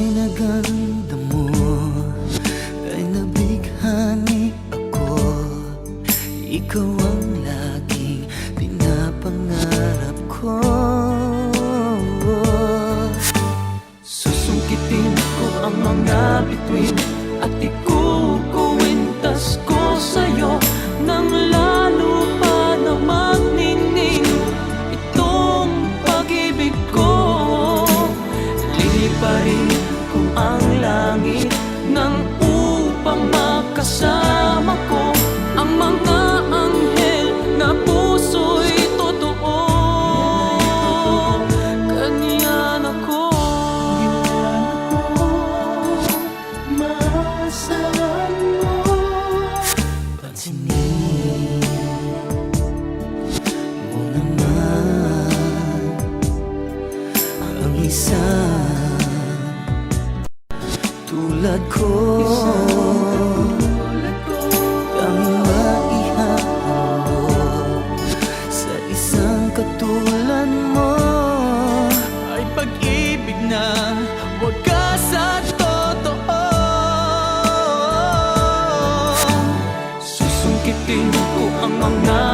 pinaganda mo ay nabighani ako. Ikaw ang laging pinapangarap ko. Susungkitin ko ang mga bituin at ikukuwintas ko sa'yo nang lalo pa na magningning itong pag-ibig ko. Liliparin ko ang langit nang upang makasama ko ang mga anghel na puso'y totoo. Ganyan ako, masahan mo. Pansinin mo naman ang isa tulad ko, ang maihahandog sa isang katulad mo ay pag-ibig na wagas at totoo. Susungkitin ko ang mga